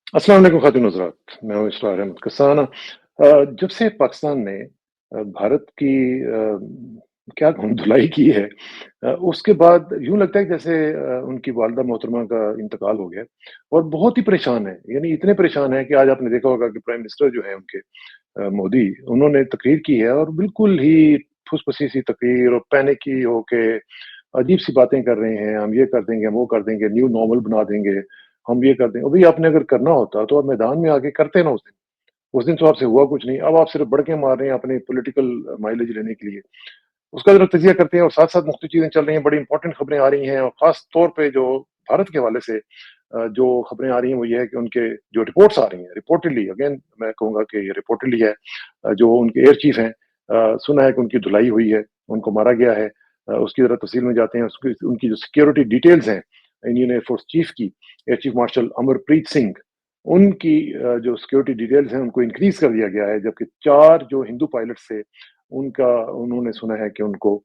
अस्सलाम वालेकुम खातून हज़रात, मैं हूँ इसरार अहमद कसाना। जब से पाकिस्तान ने भारत की क्या कहूँ धुलाई की है, उसके बाद यूँ लगता है कि जैसे उनकी वालिदा मोहतरमा का इंतकाल हो गया और बहुत ही परेशान हैं। यानी इतने परेशान हैं कि आज आपने देखा होगा कि प्राइम मिनिस्टर जो हैं उनके मोदी, उन्होंने तकरीर की है और बिल्कुल ही फुसफुसी सी तकरीर और पैनिकी होके अजीब-सी बातें कर रहे हैं, हम ये कर देंगे, हम वो कर देंगे, न्यू नॉर्मल बना देंगे, हम ये कर देंगे। भई आपने अगर करना होता तो आप मैदान में आके करते ना उस दिन। उस दिन तो आपसे हुआ कुछ नहीं, अब आप सिर्फ़ बड़के मार रहे हैं अपने पॉलिटिकल माइलेज लेने के लिए। उसका ज़रा तज़िया करते हैं और साथ-साथ मुख्तलिफ़ चीज़ें चल रही हैं, बड़ी इम्पोर्टेंट खबरें आ रही हैं और ख़ास तौर पे जो भारत के हवाले से जो खबरें आ रही हैं वो ये है कि उनके जो रिपोर्ट्स आ रही हैं, रिपोर्टेडली अगेन मैं कहूँगा कि ये रिपोर्टेडली है, जो उनके एयर चीफ़ हैं, सुना है कि उनकी धुलाई हुई है, उनको मारा गया है। उसकी ज़रा तफ़सील में जाते हैं, उसकी उनकी जो सिक्योरिटी डिटेल्स हैं, इंडियन एयर फ़ोर्स चीफ़ की, air chief marshal Amarpreet Singh, उनकी जो सिक्योरिटी डिटेल्स हैं उनको इंक्रीज़ कर दिया गया है, जबकि 4 जो हिंदू पायलट्स थे, उनका उन्होंने सुना है कि उनको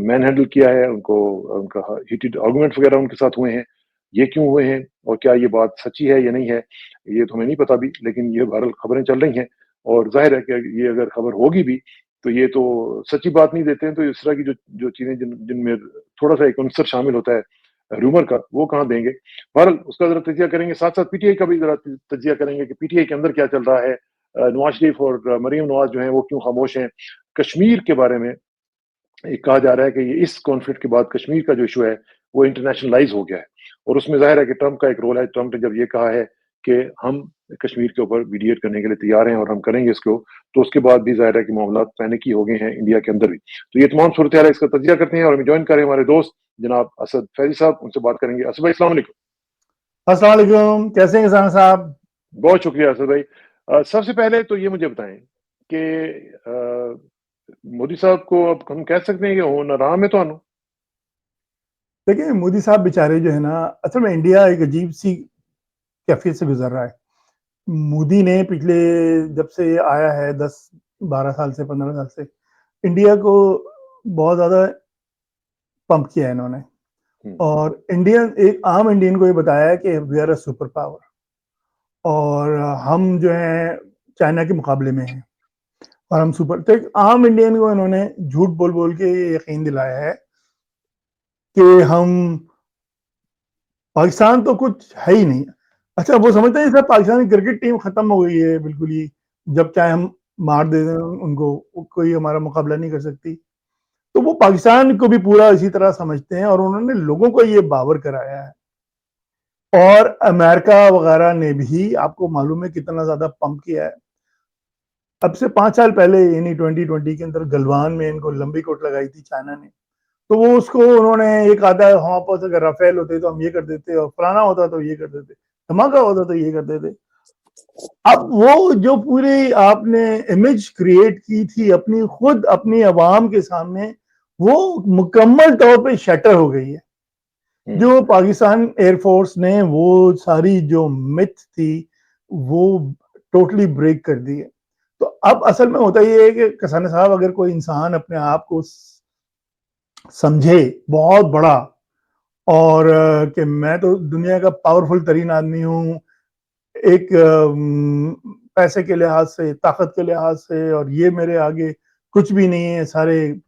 मैन हैंडल किया है, उनको उनका हीटेड आर्गुमेंट्स वगैरह उनके साथ हुए हैं। ये क्यों हुए हैं और क्या ये बात सच्ची है या नहीं है, ये तो हमें नहीं पता अभी, लेकिन ये बहरहाल खबरें चल रही हैं और ज़ाहिर है कि ये अगर खबर होगी भी, तो ये तो सच्ची बात नहीं देते हैं, तो इस तरह की जो जो चीज़ें जिनमें थोड़ा-सा एक अंसर शामिल होता है रूमर का, वो कहाँ देंगे। बहरहाल उसका ज़रा तजिया करेंगे, साथ-साथ पीटीआई का भी ज़रा तजिया करेंगे कि पीटीआई के अंदर क्या चल रहा है। नवाज़ शरीफ और मरीम नवाज़ जो हैं, वो क्यों खामोश हैं। कश्मीर के बारे में एक कहा जा रहा है कि ये इस कॉन्फ्लिक्ट के बाद कश्मीर का जो इश्यू है, वो इंटरनेशनलाइज़ हो गया है और उसमें ज़ाहिर है कि ट्रंप का एक रोल है। ट्रंप ने जब ये कहा है कि हम कश्मीर के ऊपर मीडिएट करने के लिए तैयार हैं और हम करेंगे इसको, तो उसके बाद भी ज़ाहिर है कि मामलात पैनिकी हो गए हैं इंडिया के अंदर भी। तो ये तमाम सूरत-ए-हाल है, इसका तजिया करते हैं और हमें जॉइन कर रहे हैं हमारे दोस्त जनाब असद फैज़ी साहब, उनसे बात करेंगे। असद भाई अस्सलाम वालेकुम। अस्सलाम वालेकुम, कैसे हैं किसान साहब? बहुत शुक्रिया असद भाई। सबसे पहले तो ये मुझे बताएँ कि मोदी साहब को अब हम कह सकते हैं कि हुन आराम है तुहानू? देखिए, मोदी साहब बेचारे जो है ना, असल में इंडिया एक अजीब-सी कैफ़ियत से गुज़र रहा है। मोदी ने पिछले जब से ये आया है 10-12 साल से, 15 साल से, इंडिया को बहुत ज़्यादा पंप किया है इन्होंने हुँ, और इंडियन एक आम इंडियन को ये बताया है कि we are a superpower और हम जो हैं चाइना के मुकाबले में हैं और हम सुपर तो एक आम इंडियन को इन्होंने झूठ बोल-बोल के ये यकीन दिलाया है कि हम पाकिस्तान तो कुछ है ही नहीं। अच्छा वो समझते हैं सर पाकिस्तान की क्रिकेट टीम खत्म हो गई है बिल्कुल ही, जब चाहे हम मार दे दें उनको, कोई हमारा मुकाबला नहीं कर सकती। तो वो पाकिस्तान को भी पूरा इसी तरह समझते हैं और उन्होंने लोगों को ये बावर कराया है। और अमेरिका वगैरह ने भी आपको मालूम है कितना ज़्यादा पंप किया है। अब से 5 साल पहले यानी 2020 के अंदर गलवान में इनको लंबी कोट लगाई थी चाइना ने। तो वो उसको उन्होंने ये कहा था हाँ, बस अगर राफेल होते तो हम ये कर देते और फलाना होता तो ये कर देते, धमाका होता तो ये कर देते। अब वो जो पूरी आपने इमेज क्रिएट की थी अपनी खुद अपनी आवाम के सामने, वो मुकम्मल तौर पे शटर हो गई है। हुँ। जो पाकिस्तान एयरफोर्स ने वो सारी जो मिथ थी, वो टोटली ब्रेक कर दी है। तो अब असल में होता ये है कि कसाना साहब अगर कोई इंसान अपने आप को समझे बहुत बड़ा और कि मैं तो दुनिया का पावरफुल तरीन आदमी हूँ, एक पैसे के लिहाज से, ताकत के लिहाज से और ये मेरे आगे कुछ भी नहीं है, सारे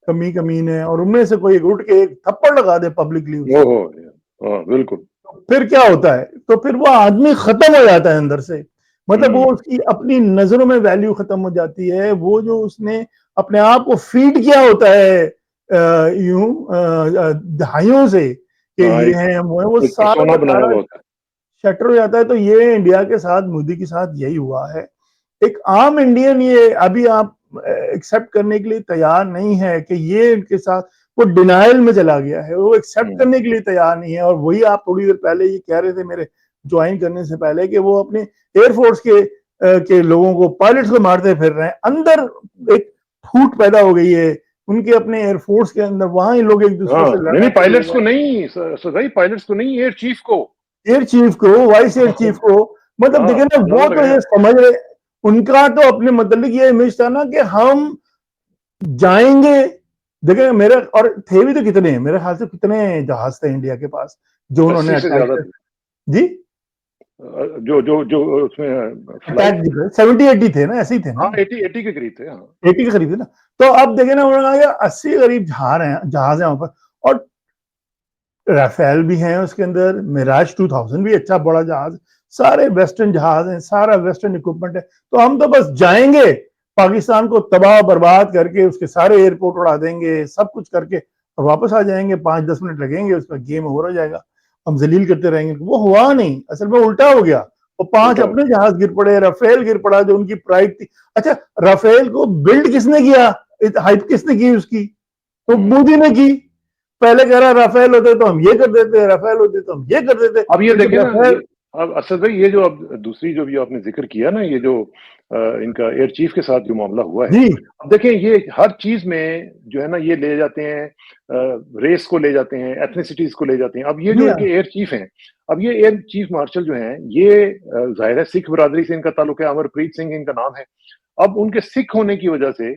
कमी कमीने हैं और उनमें से कोई उठ के एक थप्पड़ लगा दे पब्लिकली उसे, ओहो! हाँ, बिल्कुल। तो फिर क्या होता है? तो फिर वो आदमी खत्म हो जाता है अंदर से। मतलब वो हुँ, उसकी अपनी नज़रों में वैल्यू खत्म हो जाती है। वो जो उसने अपने आप को फीड किया होता है दहाइयों से कि हाँ, ये है, वो है, वो एक सारा पर्सोना का बनाया सारा हुआ होता है। शटर हो जाता है। तो ये इंडिया के साथ, मोदी के साथ यही हुआ है। एक आम इंडियन ये अभी आप एक्सेप्ट करने के लिए तैयार नहीं है कि ये इनके साथ, वो डिनायल में चला गया है, वो एक्सेप्ट हुँ, करने के लिए तैयार नहीं है। और वही आप थोड़ी देर पहले ये कह रहे थे मेरे ज्वाइन करने से पहले कि वो अपने एयरफोर्स के लोगों को, पायलट्स को मारते फिर रहे हैं। अंदर एक फूट पैदा हो गई है उनके अपने एयरफोर्स के अंदर, वहां लोग एक दूसरे हाँ, से नहीं, लड़ना नहीं शुरू हो पायलट्स को गए। नहीं सर पायलट्स को नहीं, एयर चीफ को। एयर चीफ को, वाइस एयर चीफ को, मतलब हाँ, देखिए ना, वो नज़र तो रखें। ये समझ रहे, उनका तो अपने मतलब ये इमेज था ना कि हम जाएंगे। देखिए मेरे और थे भी तो कितने, मेरे ख्याल से कितने जहाज थे इंडिया के पास जो उन्होंने 80 से अटैक ज़्यादा कर। थे। जी जो जो जो उसमें फ्लाइट अटैक 70-80 थे ना, ऐसे ही थे ना, हाँ 80 के करीब थे। हाँ 80 के करीब थे ना। तो अब देखे ना, उन्होंने कहा 80 करीब जहाज है वहां पर, और राफेल भी हैं उसके अंदर, मिराज 2000 भी अच्छा बड़ा जहाज, सारे वेस्टर्न जहाज हैं, सारा वेस्टर्न इक्विपमेंट है। तो हम तो बस जाएंगे, पाकिस्तान को तबाह बर्बाद करके उसके सारे एयरपोर्ट उड़ा देंगे, सब कुछ करके, और वापस आ जाएंगे, 5-10 मिनट लगेंगे, उसका गेम ओवर हो जाएगा, हम जलील करते रहेंगे। वो हुआ नहीं, असल में उल्टा हो गया। वो 5 उल्टा हो अपने जहाज गिर पड़े, राफेल गिर पड़ा जो उनकी प्राइड थी। अच्छा, राफेल को बिल्ड किसने किया, हाइप किसने की उसकी? तो गया। मोदी ने की। पहले कह रहा राफेल होते तो हम ये कर देते, राफेल होते तो हम ये कर देते, अब ये लेकिन देखिए ना, ये राफेल। अब असद भाई, ये जो अब दूसरी जो भी आपने जिक्र किया ना, ये जो इनका एयर चीफ के साथ जो मामला हुआ है, जी अब देखें ये हर चीज में जो है ना, ये ले जाते हैं, रेस को ले जाते हैं, एथनिसिटीज को ले जाते हैं। अब ये जी जो हाँ इनके एयर चीफ हैं, अब ये एयर चीफ मार्शल जो हैं, ये जाहिर है सिख बरादरी से इनका ताल्लुक है, अमरप्रीत सिंह इनका नाम है। अब उनके सिख होने की वजह से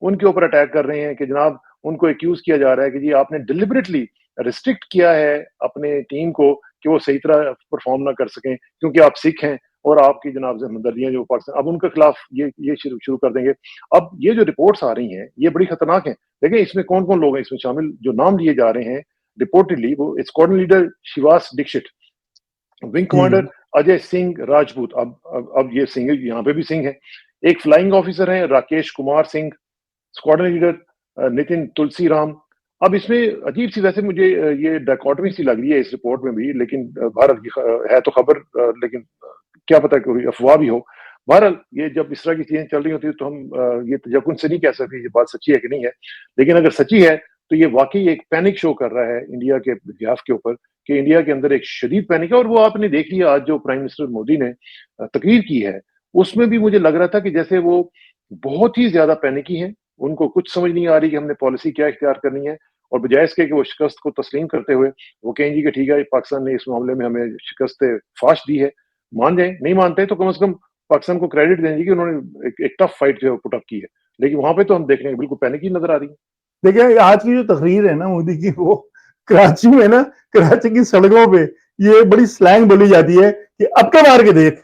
उनके ऊपर अटैक कर रहे हैं कि जनाब, उनको एक्यूज किया जा रहा है कि जी आपने डिलिबरेटली रिस्ट्रिक्ट किया है अपने टीम को कि वो सही तरह परफॉर्म ना कर सकें, क्योंकि आप सिख हैं और आपकी जनाब से हमदर्दियां जो पाकिस्तान, अब उनके खिलाफ ये शुरू शुरू कर देंगे। अब ये जो रिपोर्ट्स आ रही हैं, ये बड़ी खतरनाक हैं। देखिए इसमें कौन कौन लोग हैं इसमें शामिल, जो नाम लिए जा रहे हैं रिपोर्टेडली, वो squadron leader Shivas Dikshit, wing जी कमांडर अजय सिंह राजपूत, अब ये सिंह यहाँ पे भी सिंह है, एक फ्लाइंग ऑफिसर है राकेश कुमार सिंह, स्क्वाड्रन लीडर नितिन तुलसी राम। अब इसमें अजीब सी, वैसे मुझे ये डायकोटमी सी लग रही है इस रिपोर्ट में भी, लेकिन भारत की है तो खबर, लेकिन क्या पता कोई अफवाह भी हो। बहरहाल ये जब इस तरह की चीजें चल रही होती है तो हम ये तजक्कुन से नहीं कह सकते ये बात सच्ची है कि नहीं है, लेकिन अगर सच्ची है तो ये वाकई एक पैनिक शो कर रहा है इंडिया के बिहाफ के ऊपर, कि इंडिया के अंदर एक शदीद पैनिक है। और वो आपने देख लिया आज जो प्राइम मिनिस्टर मोदी ने तकरीर की है, उसमें भी मुझे लग रहा था कि जैसे वो बहुत ही ज्यादा पैनिकी हैं, उनको कुछ समझ नहीं आ रही कि हमने पॉलिसी क्या इख्तियार करनी है, और बजाय इसके कि वो शिकस्त को तस्लीम करते हुए वो कहें जी कि ठीक है पाकिस्तान ने इस मामले में हमें शिकस्त फाश दी है, मान जाए, नहीं मानते तो कम से कम पाकिस्तान को क्रेडिट दें जी कि उन्होंने एक टफ फाइट जो है पुट अप की है। लेकिन वहां पे तो हम देख रहे हैं बिल्कुल पैनिक ही नजर आ रही है। देखिए, आज की जो तकरीर है ना मोदी की, वो कराची में ना, कराची की सड़कों पे ये बड़ी स्लैंग बोली जाती है कि अब के मार के देख,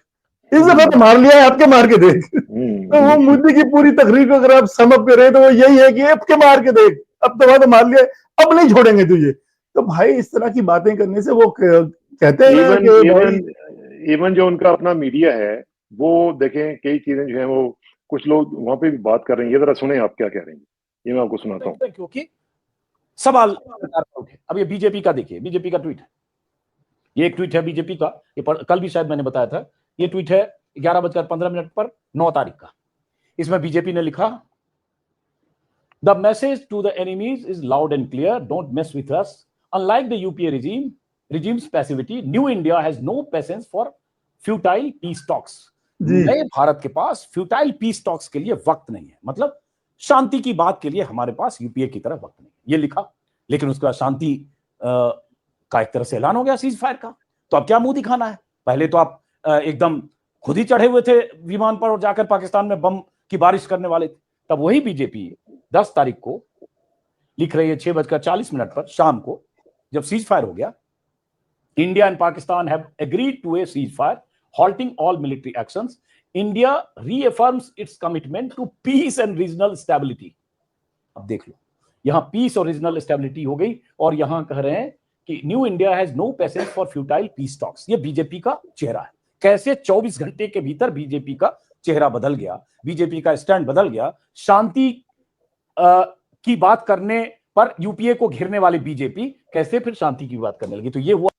इस दफा तो मार लिया है, अब के मार के देख। तो वो हम्म। मोदी की पूरी तकरीर को अगर आप सम अप करें तो वो यही है कि अब के मार के देख, अब दफा तो मार लिया है, अब नहीं छोड़ेंगे तुझे। तो भाई इस तरह की बातें करने से वो कहते हैं ना इवन कि इवन भाई। इवन जो उनका अपना मीडिया है, वो देखें कई चीजें जो है वो कुछ लोग वहां पे भी बात कर रहे हैं, ये जरा सुने आप क्या कह रहे हैं, ये मैं आपको सुनाता हूँ। क्योंकि सवाल उठे। अब ये बीजेपी का देखिए, बीजेपी का ट्वीट है, ये एक ट्वीट है बीजेपी का, ये कल भी शायद मैंने बताया था, ये ट्वीट है 11:15 पर 9 तारीख का। इसमें बीजेपी ने लिखा, the message to the enemies is loud and clear, don't mess with us, unlike the UPA regime's passivity, new India has no patience for futile peace talks. नए भारत के पास फ्यूटाइल पीस टॉक्स के लिए वक्त नहीं है, मतलब शांति की बात के लिए हमारे पास यूपीए की तरह वक्त नहीं, ये लिखा। लेकिन उसके बाद शांति का एक तरह से ऐलान हो गया सीज फायर का। तो अब क्या मुंह दिखाना है? पहले तो आप एकदम खुद ही चढ़े हुए थे विमान पर और जाकर पाकिस्तान में बम की बारिश करने वाले थे। तब वही बीजेपी 10 तारीख को लिख रही है 6:40 पर शाम को, जब सीज फायर हो गया, India and Pakistan have agreed to a ceasefire halting all military actions. India reaffirms its commitment to peace and regional stability. अब देख लो, यहां पीस और रीजनल स्टेबिलिटी हो गई, और यहां कह रहे हैं कि new India has no patience for futile peace talks. ये बीजेपी का चेहरा है। कैसे 24 घंटे के भीतर बीजेपी का चेहरा बदल गया, बीजेपी का स्टैंड बदल गया। शांति की बात करने पर यूपीए को घेरने वाली बीजेपी कैसे फिर शांति की बात करने लगी। तो ये हुआ।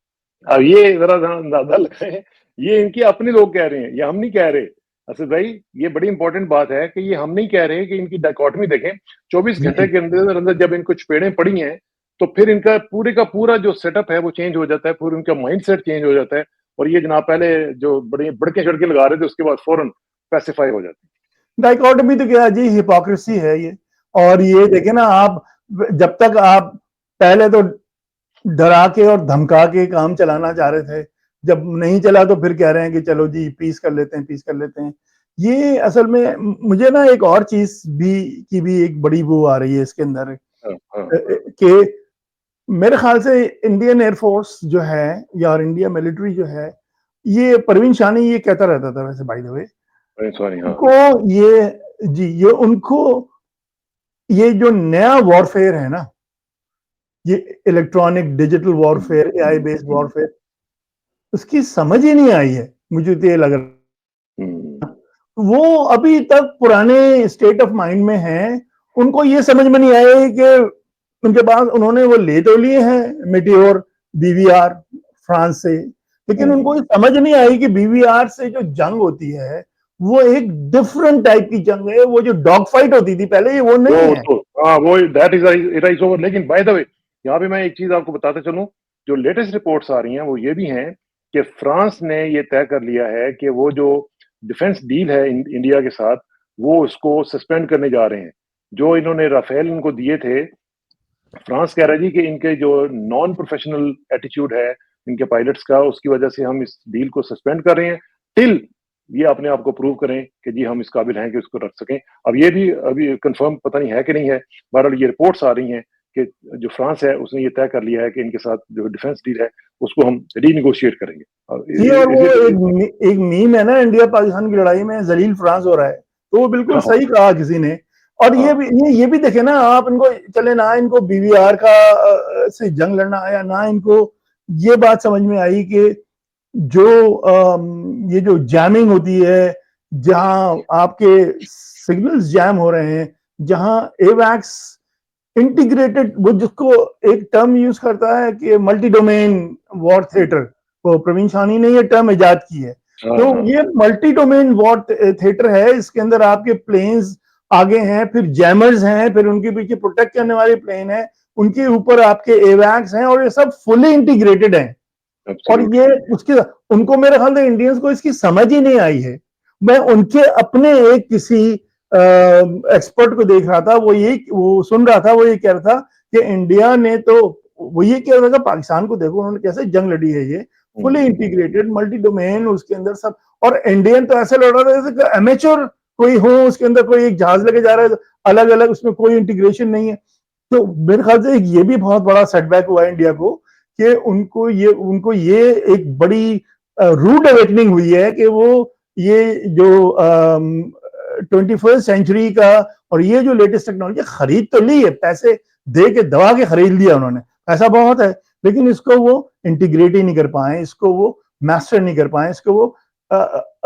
अब ये जरा अंदाजा लगाएं, ये इनके अपने लोग कह रहे हैं, ये हम नहीं कह रहे। असद भाई ये बड़ी इंपॉर्टेंट बात है कि ये हम नहीं कह रहे कि इनकी डायकोटमी देखें, 24 घंटे के अंदर अंदर जब इनको चपेड़ें पड़ी हैं तो फिर इनका पूरे का पूरा जो सेटअप है वो चेंज हो जाता है, पूरा उनका माइंड सेट चेंज हो जाता है, और ये जनाब पहले जो बड़े बड़के छड़के लगा रहे थे उसके बाद फौरन पैसिफाई हो जाते हैं। डाइकोटमी तो क्या जी, हिपोक्रेसी है ये। और ये देखे ना आप, जब तक आप पहले तो डरा के और धमका के काम चलाना चाह रहे थे, जब नहीं चला तो फिर कह रहे हैं कि चलो जी पीस कर लेते हैं, पीस कर लेते हैं। ये असल में मुझे ना एक और चीज भी एक बड़ी वो आ रही है इसके अंदर कि मेरे ख्याल से इंडियन एयरफोर्स जो है या इंडिया मिलिट्री जो है, ये परवीन शानी ये कहता रहता था वैसे बाय द वे, सॉरी, हाँ। उनको ये उनको ये जो नया वॉरफेयर है ना, ये electronic digital warfare, AI based warfare, उसकी समझ ही नहीं आई है, मुझे तो ये लग रहा है। वो अभी तक पुराने स्टेट ऑफ माइंड में हैं, उनको ये समझ में नहीं आया कि उनके पास उन्होंने वो ले तो लिए हैं मेटियोर बीवीआर फ्रांस से, लेकिन उनको ये समझ नहीं आई कि बीवीआर से जो जंग होती है वो एक डिफरेंट टाइप की जंग है, वो जो डॉग फाइट होती थी पहले ये वो नहीं है। तो हाँ, वो that is it is over. लेकिन बाय द वे यहाँ पे मैं एक चीज आपको बताते चलूं, जो लेटेस्ट रिपोर्ट्स आ रही हैं वो ये भी हैं कि फ्रांस ने ये तय कर लिया है कि वो जो डिफेंस डील है इंडिया के साथ, वो उसको सस्पेंड करने जा रहे हैं। जो इन्होंने राफेल इनको दिए थे, फ्रांस कह रहा है जी कि इनके जो नॉन प्रोफेशनल एटीट्यूड है इनके पायलट्स का, उसकी वजह से हम इस डील को सस्पेंड कर रहे हैं टिल ये अपने आप को प्रूव करें कि जी हम इस काबिल हैं कि उसको रख सकें। अब ये भी अभी कंफर्म पता नहीं है कि नहीं है, बहरहाल ये रिपोर्ट्स आ रही हैं कि जो फ्रांस है उसने ये तय कर लिया है कि इनके साथ जो डिफेंस डील है उसको हम रीनिगोशिएट करेंगे। ये और वो एक मीम है ना, इंडिया पाकिस्तान की लड़ाई में जलील फ्रांस हो रहा है, तो वो बिल्कुल सही कहा किसी ने। और ये भी देखे ना आप, इनको चले ना इनको बीवीआर का से जंग लड़ना आया, ना इनको ये बात समझ में आई कि जो ये जो जैमिंग होती है, जहां आपके सिग्नल्स जैम हो रहे हैं, जहां एवैक्स इंटीग्रेटेड, वो जिसको एक टर्म यूज करता है कि मल्टी डोमेन वॉर थिएटर, तो प्रवीण शानी ने ये टर्म इजाद की है। तो ये मल्टी डोमेन वॉर थिएटर है, इसके अंदर आपके प्लेन्स आगे हैं, फिर जैमर्स हैं, फिर उनके पीछे प्रोटेक्ट करने वाले प्लेन है, उनके ऊपर आपके एवैक्स हैं, और ये सब फुली इंटीग्रेटेड हैं। और ये उसके उनको मेरे ख्याल से इंडियंस को इसकी समझ ही नहीं आई है। मैं उनके अपने एक किसी एक्सपर्ट को देख रहा था, वो सुन रहा था, वो ये कह रहा था कि इंडिया ने तो वो ये कह रहा था पाकिस्तान को देखो उन्होंने कैसे जंग लड़ी है, ये फुली इंटीग्रेटेड मल्टी डोमेन, उसके अंदर सब, और इंडियन तो ऐसे लड़ रहा था जैसे एमेच्योर कोई हो, उसके अंदर कोई एक जहाज लेके जा रहा है अलग अलग, उसमें कोई इंटीग्रेशन नहीं है। तो मेरे ख्याल से ये भी बहुत बड़ा सेटबैक हुआ है इंडिया को, कि उनको ये एक बड़ी रूड अवेकनिंग हुई है कि वो ये जो 21st सेंचुरी का और ये जो लेटेस्ट टेक्नोलॉजी खरीद तो ली है, पैसे दे के दबा के खरीद लिया उन्होंने, पैसा बहुत है, लेकिन इसको वो इंटीग्रेट ही नहीं कर पाए, इसको वो मास्टर नहीं कर पाए, इसको वो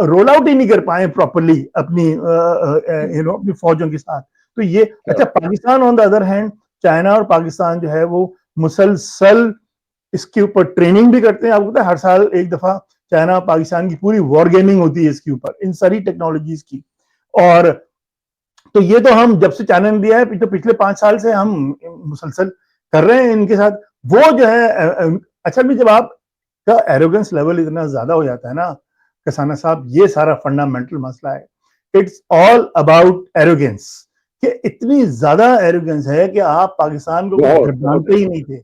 रोल आउट ही नहीं कर पाए प्रॉपरली अपनी अपनी फौजों के साथ। तो ये अच्छा, Pakistan on the other hand, China और पाकिस्तान जो है वो मुसलसल इसके ऊपर ट्रेनिंग भी करते हैं। आपको पता है हर साल एक दफा चाइना पाकिस्तान की पूरी वॉर गेमिंग होती है इसके ऊपर, इन सारी टेक्नोलॉजीज की। और तो ये तो हम जब से चाइना ने दिया है, तो पिछले 5 साल से हम मुसलसल कर रहे हैं इनके साथ। वो जो है अच्छा भी, जब आपका एरोगेंस लेवल इतना ज्यादा हो जाता है ना कसाना साहब, ये सारा फंडामेंटल मसला है। इट्स ऑल अबाउट एरोगेंस, कि इतनी ज्यादा एरोगेंस है कि आप पाकिस्तान को कुछ गर्दानते ही नहीं थे।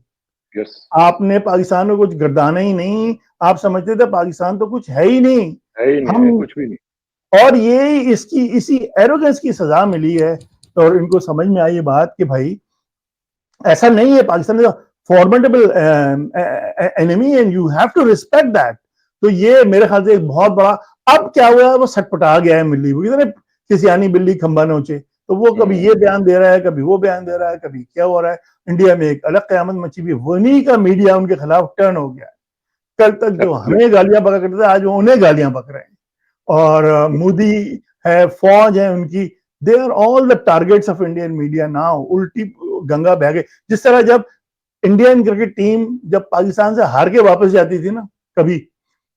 आपने पाकिस्तान को कुछ गर्दाना ही नहीं, आप समझते थे पाकिस्तान तो कुछ है ही नहीं, हम कुछ भी नहीं। और ये इसी एरोगेंस की सजा मिली है। और इनको समझ में आई ये बात कि भाई ऐसा नहीं है, Pakistan formidable enemy and you have to respect that. तो ये मेरे ख्याल से एक बहुत बड़ा, अब क्या हुआ है, वो सटपटा गया है मिली, वो किसी किसियानी बिल्ली खंबा नोचे, तो वो कभी ये बयान दे रहा है, कभी वो बयान दे रहा है, कभी क्या हो रहा है। इंडिया में एक अलग कयामत मची हुई, वहीं का मीडिया उनके खिलाफ टर्न हो गया है। कल तक जो हमें गालियां बका करते थे, आज वो उन्हें गालियां बक रहे हैं। और मोदी है, फौज है उनकी, they are all the targets of Indian media now. उल्टी गंगा बह गई। जिस तरह जब इंडियन क्रिकेट टीम जब पाकिस्तान से हार के वापस जाती थी ना कभी,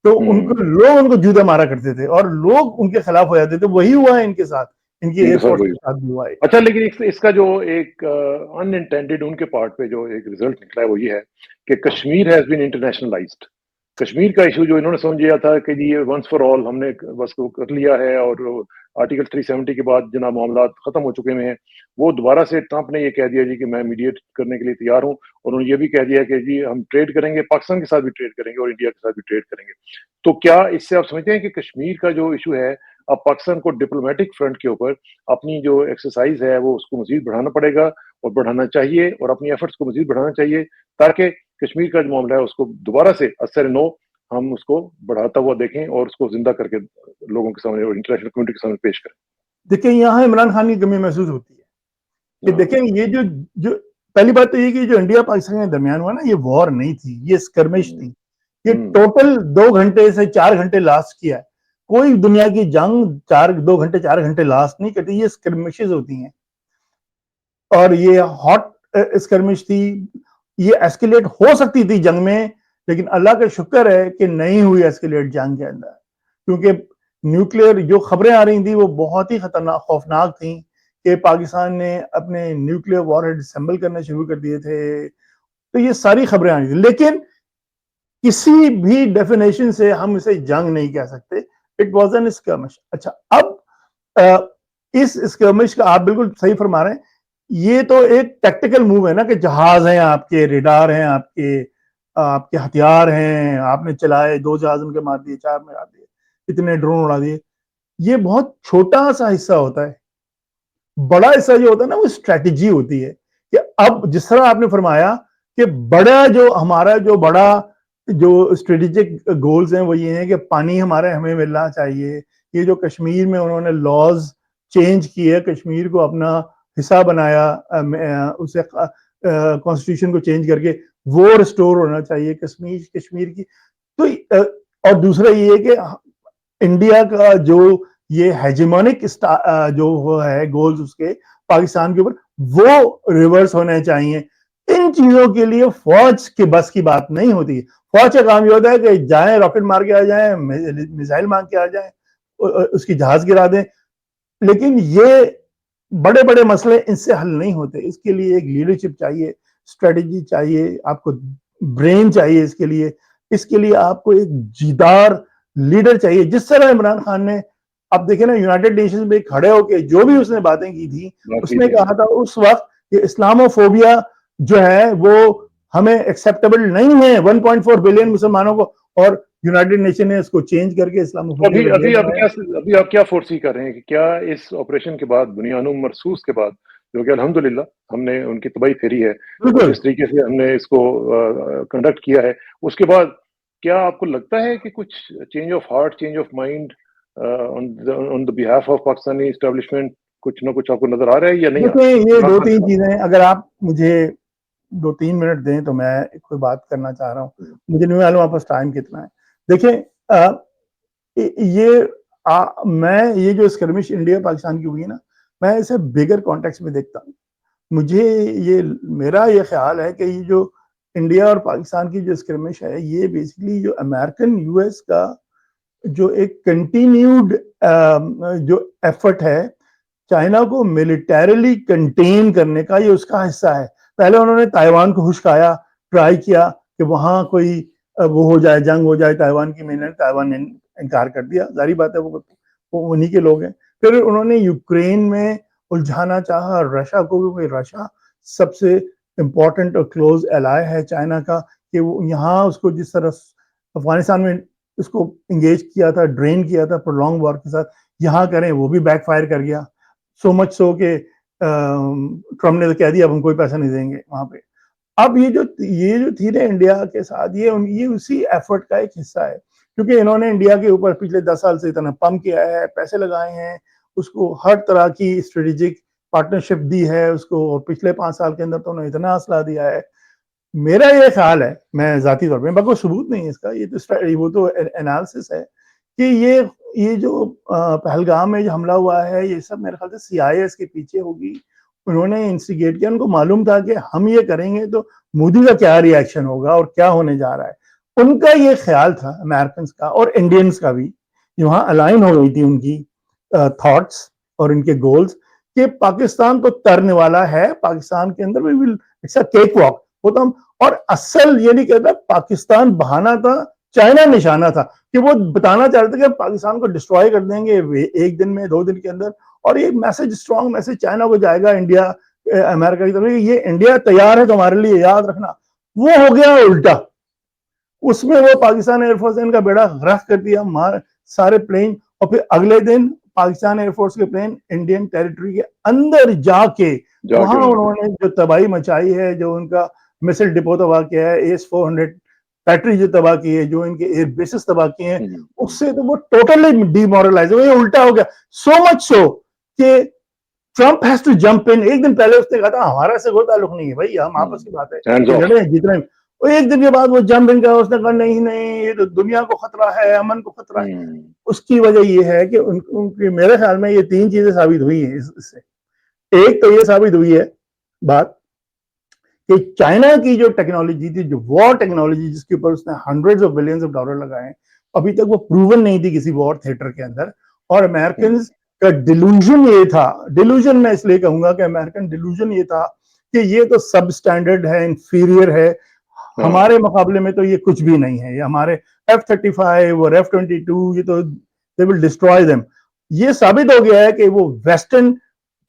तो लोग उनको जूते मारा करते थे और लोग उनके खिलाफ हो जाते थे। वही हुआ है इनके साथ, इनकी एयरफोर्स के साथ भी हुआ है। अच्छा, लेकिन इसका जो एक अनइंटेंडेड उनके पार्ट पे जो एक रिजल्ट निकला है वो ये है कि Kashmir has been internationalised. Kashmir का इशू जो इन्होंने समझा था कि जी ये वंस फॉर ऑल हमने बस को कर लिया है और आर्टिकल 370 के बाद जना मामला खत्म हो चुके हैं, वो दोबारा से ट्रंप ने ये कह दिया जी कि मैं मीडिएट करने के लिए तैयार हूं। और उन्होंने ये भी कह दिया कि जी हम ट्रेड करेंगे, पाकिस्तान के साथ भी ट्रेड करेंगे और इंडिया के साथ भी ट्रेड करेंगे। तो क्या इससे आप समझते हैं कि कश्मीर का जो इशू है, अब पाकिस्तान को डिप्लोमेटिक फ्रंट के ऊपर अपनी जो एक्सरसाइज है वो उसको मजीद बढ़ाना पड़ेगा और बढ़ाना चाहिए, और अपनी एफर्ट्स को मजीद बढ़ाना चाहिए, ताकि कश्मीर का जो मामला है उसको दोबारा से असर नो हम उसको बढ़ाता हुआ देखें और उसको जिंदा करके लोगों के सामने और इंटरनेशनल कम्युनिटी के सामने पेश करें। देखिए, यहाँ इमरान खान की कमी महसूस होती है कि देखें, ये जो पहली बात तो ये कि जो इंडिया पाकिस्तान के दरमियान हुआ ना, ये वॉर नहीं थी, ये स्कर्मिश थी। ये टोटल 2 घंटे से 4 घंटे लास्ट किया है। कोई दुनिया की जंग 2 घंटे 4 घंटे लास्ट नहीं करती, ये स्कर्मिशेस होती हैं। और ये हॉट स्कर्मिश थी, ये एस्केलेट हो सकती थी जंग में, लेकिन अल्लाह का शुक्र है कि नहीं हुई एस्केलेट जंग के अंदर, क्योंकि न्यूक्लियर जो खबरें आ रही थी वो बहुत ही खतरनाक, खौफनाक थी कि पाकिस्तान ने अपने न्यूक्लियर वॉरहेड असेंबल करने शुरू कर दिए थे। तो ये सारी खबरें आ रही थी, लेकिन किसी भी डेफिनेशन से हम इसे जंग नहीं कह सकते। It was an skirmish. अच्छा, अब इस स्कर्मिश का आप बिल्कुल सही फरमा रहे हैं, ये तो एक टैक्टिकल मूव है ना, कि जहाज हैं आपके, रेडार हैं आपके हथियार हैं, आपने चलाए, 2 जहाज उनके मार दिए, 4 मार दिए, इतने ड्रोन उड़ा दिए। ये बहुत छोटा सा हिस्सा होता है। बड़ा हिस्सा जो होता है ना, वो स्ट्रेटेजी होती है कि अब जिस तरह आपने फरमाया कि बड़ा जो हमारा जो बड़ा जो स्ट्रेटेजिक गोल्स हैं वो ये हैं कि पानी हमें मिलना चाहिए। ये जो कश्मीर में उन्होंने लॉज चेंज किए, कश्मीर को अपना हिस्सा बनाया, उसे कॉन्स्टिट्यूशन को चेंज करके वो रिस्टोर होना चाहिए कश्मीर की। तो और दूसरा ये है कि इंडिया का जो ये हेजेमोनिक जो है गोल्स उसके पाकिस्तान के ऊपर, वो रिवर्स होने चाहिए। इन चीजों के लिए फौज के बस की बात नहीं होती। फौज का काम ये होता है कि जाएं, रॉकेट मार के आ जाएं, मिसाइल मार के आ जाएं, उसकी जहाज गिरा दें। लेकिन ये बड़े बड़े मसले इनसे हल नहीं होते। इसके लिए एक लीडरशिप चाहिए, स्ट्रेटेजी चाहिए, आपको ब्रेन चाहिए। इसके लिए आपको एक जीदार लीडर चाहिए। जिस तरह इमरान खान ने, आप देखें ना, यूनाइटेड नेशंस में खड़े होकर जो भी उसने बातें की थी, उसने कहा था उस वक्त कि इस्लामोफोबिया जो है वो हमें एक्सेप्टेबल नहीं है 1.4 बिलियन मुसलमानों को, और यूनाइटेड नेशन ने इसको चेंज करके इस्लामोफोबिया। अभी आप क्या फोर्सी कर रहे हैं कि क्या इस ऑपरेशन के बाद, बुनियानुम मरसूस के बाद, जो कि अल्हम्दुलिल्लाह हमने उनकी तबाही फेरी है, जिस तरीके से हमने इसको कंडक्ट किया है, उसके बाद क्या आपको लगता है कि कुछ change of heart, change of mind on the behalf of Pakistani establishment कुछ ना कुछ आपको नजर आ रहा है या नहीं? ये 2-3 चीजें, अगर आप मुझे 2-3 मिनट दें तो मैं कोई बात करना चाह रहा हूँ। मुझे नहीं मालूम आपके पास टाइम कितना है। देखिए, मैं ये जो स्कर्मिश इंडिया पाकिस्तान की हुई है ना, मैं इसे बिगर कॉन्टेक्स्ट में देखता हूँ। मेरा ये ख्याल है कि ये जो इंडिया और पाकिस्तान की जो स्कर्मिश है, ये बेसिकली जो अमेरिकन यूएस का जो एक कंटिन्यूड जो एफर्ट है चाइना को मिलिटरीली कंटेन करने का, ये उसका हिस्सा है। पहले उन्होंने ताइवान को खुशकाया, ट्राई किया कि वहां कोई वो हो जाए, जंग हो जाए ताइवान की। ताइवान ने इनकार कर दिया, जारी बात है, वो उन्हीं के लोग हैं। फिर उन्होंने यूक्रेन में उलझाना चाहा रशिया को, क्योंकि रशिया सबसे इंपॉर्टेंट और क्लोज एलाय है चाइना का, कि वो यहाँ उसको जिस तरह अफगानिस्तान में उसको इंगेज किया था, ड्रेन किया था प्रोलॉन्ग वॉर के साथ, यहाँ करें, वो भी बैकफायर कर गया। सो मच सो कि ट्रम्प ने तो कह दिया अब हम कोई पैसा नहीं देंगे वहां पे। अब ये जो थी ना इंडिया के साथ, ये उसी एफर्ट का एक हिस्सा है, क्योंकि इन्होंने इंडिया के ऊपर पिछले 10 साल से इतना पंप किया है, पैसे लगाए हैं, उसको हर तरह की स्ट्रेटेजिक पार्टनरशिप दी है उसको, और पिछले 5 साल के अंदर तो उन्होंने इतना हौसला दिया है। मेरा ये ख्याल है, मैं जाती तौर पर, बाकी सबूत नहीं है इसका, ये तो वो तो एनालिसिस है कि ये जो पहलगाम में जो हमला हुआ है, ये सब मेरे ख्याल से CIA के पीछे होगी। उन्होंने इंस्टिगेट किया, उनको मालूम था कि हम ये करेंगे तो मोदी का क्या रिएक्शन होगा और क्या होने जा रहा है। उनका ये ख्याल था, अमेरिकन का और इंडियंस का भी, वहां अलाइन हो गई थी उनकी थॉट्स और इनके गोल्स, कि पाकिस्तान तो तरने वाला है, पाकिस्तान के अंदर we will, it's a cakewalk, वो तो हम, और असल ये नहीं कहता पाकिस्तान बहाना था, चाइना निशाना था, कि वो बताना चाहते थे कि पाकिस्तान को डिस्ट्रॉय कर देंगे 1 दिन में, 2 दिन के अंदर। और ये मैसेज, स्ट्रॉन्ग मैसेज चाइना को जाएगा, इंडिया अमेरिका की तरफ, ये इंडिया तैयार है तुम्हारे लिए, याद रखना। वो हो गया उल्टा, उसमें वो पाकिस्तान एयरफोर्स ने इनका बेड़ा गर्क कर दिया, मार सारे प्लेन, और फिर अगले दिन पाकिस्तान एयरफोर्स के प्लेन इंडियन टेरिटरी के अंदर जाके वहां उन्होंने जो तबाही मचाई है, जो उनका मिसाइल डिपो तबाह किया है, AS-400 फैक्ट्री जो तबाह की है, जो इनके एयर बेसिस तबाह किए हैं, उससे तो वो टोटली डिमोरलाइज हो गया, उल्टा हो गया। सो मच सो कि Trump has to jump in. एक दिन पहले उसने कहा था हमारा से कोई ताल्लुक नहीं है भाई, हम आपस की बात है, लड़े जितने। और एक दिन के बाद वो जंप इन का, उसने कहा नहीं नहीं ये तो दुनिया को खतरा है, अमन को खतरा है। उसकी वजह ये है कि उनके मेरे ख्याल में ये 3 चीजें साबित हुई हैं इससे। एक तो ये साबित हुई है बात कि चाइना की जो टेक्नोलॉजी थी, जो वॉर टेक्नोलॉजी, जिसके ऊपर उसने $100 of billions लगाए, अभी तक वो प्रूवन नहीं थी किसी वॉर थिएटर के अंदर। और अमेरिकन का डिल्यूजन ये था, डिल्यूजन मैं इसलिए कहूंगा कि अमेरिकन डिल्यूजन ये था कि ये तो सब स्टैंडर्ड है, इंफीरियर है, हमारे मुकाबले में तो ये कुछ भी नहीं है, ये हमारे F-35 और F-22 ये तो दे विल डिस्ट्रॉय देम। ये साबित हो गया है कि वो वेस्टर्न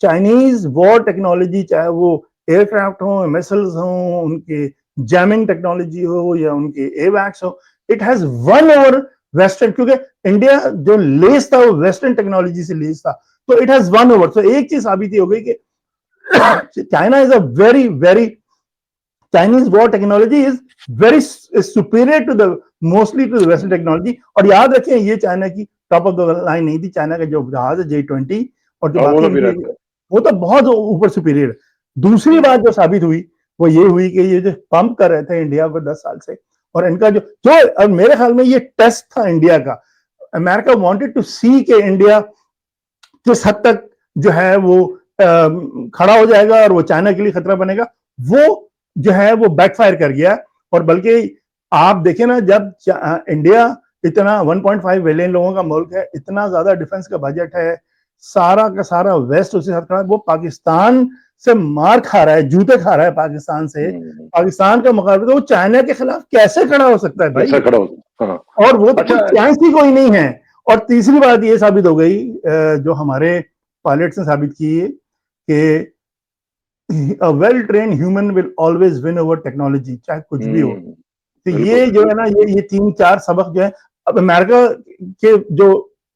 चाइनीज वॉर टेक्नोलॉजी, चाहे वो एयरक्राफ्ट हो, मिसाइल्स हो, उनके जैमिंग टेक्नोलॉजी हो या उनके एवैक्स हो, it has one over western, क्योंकि इंडिया जो लेस था वो वेस्टर्न टेक्नोलॉजी से लेस था, तो इट हैज वन ओवर। तो एक चीज साबित हो गई कि China is a very very Chinese war technology is very superior to the mostly to the Western technology। और याद रखें ये चाइना की टॉप ऑफ द लाइन नहीं थी, चाइना का जो जहाज है J-20 और जो बाकी वो तो बहुत ऊपर सुपीरियर है। दूसरी बात जो साबित हुई वो ये हुई कि ये जो पंप कर रहे थे इंडिया को 10 साल से, और इनका जो और मेरे ख्याल में ये टेस्ट था इंडिया का। अमेरिका वांटेड टू सी कि इंडिया किस हद तक जो है वो खड़ा हो जाएगा और वो चाइना के लिए खतरा बनेगा। वो जो है वो बैकफायर कर गया। और बल्कि आप देखें ना, जब इंडिया इतना 1.5 बिलियन लोगों का मुल्क है, इतना ज्यादा डिफेंस का बजट है, सारा का सारा वेस्ट उसके साथ खड़ा है, वो पाकिस्तान से मार खा रहा है, जूते खा रहा है पाकिस्तान से। पाकिस्तान का मुकाबला तो वो चाइना के खिलाफ कैसे खड़ा हो सकता है भाई? कैसे खड़ा हो? और वो तो चांस ही कोई नहीं है। और तीसरी बात ये साबित हो गई जो हमारे पायलट्स ने साबित की कि a well-trained human will always win over technology, चाहे कुछ भी हो। तो ये जो है ना, ये 3-4 सबक जो है, अब अमेरिका के जो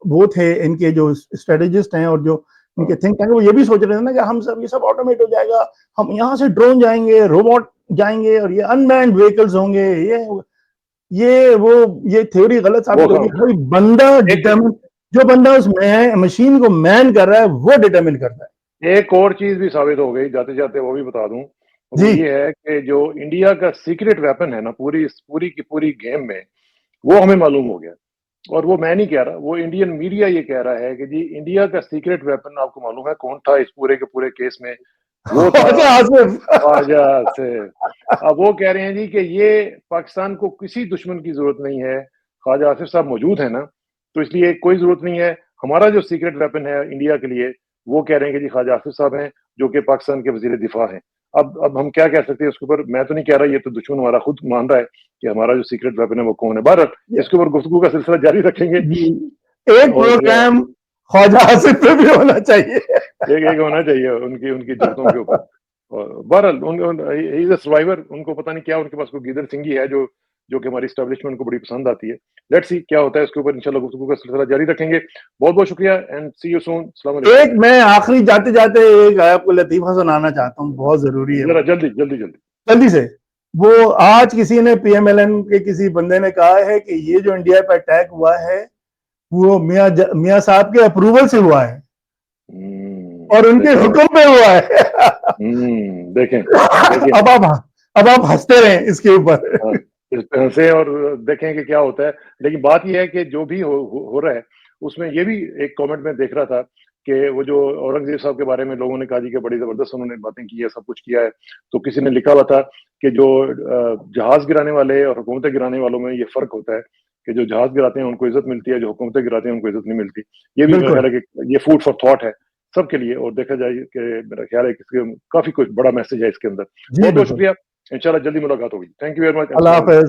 वो थे, इनके जो स्ट्रेटेजिस्ट हैं और जो इनके थिंक टैंक, वो ये भी सोच रहे थे ना कि हम सब ये सब ऑटोमेट हो जाएगा, हम यहाँ से ड्रोन जाएंगे, रोबोट जाएंगे और ये अनमैन्ड व्हीकल्स होंगे। ये थ्योरी गलत साबित होगी। कोई बंदा डिटरमिन, जो बंदा उस मशीन को मैन कर रहा है वो डिटरमिन करता है। एक और चीज भी साबित हो गई जाते जाते, वो भी बता दूं, वो ये है कि जो इंडिया का सीक्रेट वेपन है ना पूरी की पूरी गेम में, वो हमें मालूम हो गया। और वो मैं नहीं कह रहा, वो इंडियन मीडिया ये कह रहा है कि जी इंडिया का सीक्रेट वेपन आपको मालूम है कौन था इस पूरे के पूरे केस में? वो था ख्वाजा आसिफ। अब वो कह रहे हैं जी कि ये पाकिस्तान को किसी दुश्मन की जरूरत नहीं है, ख्वाजा आसिफ साहब मौजूद है ना, तो इसलिए कोई जरूरत नहीं है। हमारा जो सीक्रेट वेपन है इंडिया के लिए, वो कह रहे हैं कि जी ख्वाजा आसिफ साहब हैं, जो कि पाकिस्तान के वजीर दिफा हैं। अब हम क्या कह सकते हैं उसके ऊपर? मैं तो नहीं कह रहा, ये तो दुश्मन हमारा खुद मान रहा है कि हमारा जो सीक्रेट वेपन है वो कौन है। बहरहाल इसके ऊपर गुफ्तगू का सिलसिला जारी रखेंगे। एक प्रोग्राम ख्वाजा आसिफ पे भी होना चाहिए, एक होना चाहिए उनकी जरूरतों के ऊपर। और बहरहाल सर्वाइवर, उनको पता नहीं क्या उनके पास कोई गीदर सिंगी है जो कि हमारी एस्टेब्लिशमेंट को बड़ी पसंद आती है। लेट्स सी क्या होता है इसके ऊपर, इंशाल्लाह गुफ्तगू का सिलसिला जारी रखेंगे। बहुत बहुत शुक्रिया एंड सी यू सून। अस्सलाम वालेकुम। एक मैं आखिरी जाते जाते एक आपको लतीफा सुनाना चाहता हूँ, बहुत जरूरी है। जरा जल्दी से। वो आज किसी ने PMLN के किसी बंदे ने कहा है कि ये जो इंडिया पे अटैक हुआ है वो मियां साहब के अप्रूवल से हुआ है और उनके हुक्म पे हुआ है। देखें अब आप हंसते रहें इसके ऊपर से और देखें कि क्या होता है। लेकिन बात यह है कि जो भी हो रहा है उसमें ये भी एक कमेंट में देख रहा था कि वो जो औरंगजेब साहब के बारे में लोगों ने कहा जी कि बड़ी जबरदस्त उन्होंने बातें की है, सब कुछ किया है। तो किसी ने लिखा हुआ था कि जो जहाज गिराने वाले और हुकूमतें गिराने वालों में ये फर्क होता है कि जो जहाज गिराते हैं उनको इज्जत मिलती है, जो हुकूमतें गिराते हैं उनको इज्जत नहीं मिलती। ये भी मेरा ख्याल है कि ये फूड फॉर थॉट है सबके लिए। और देखा जाए कि मेरा ख्याल है कि काफी कुछ बड़ा मैसेज है इसके अंदर। बहुत बहुत शुक्रिया, इंशाल्लाह जल्दी मुलाकात होगी। Thank you very much. Allah Hafiz.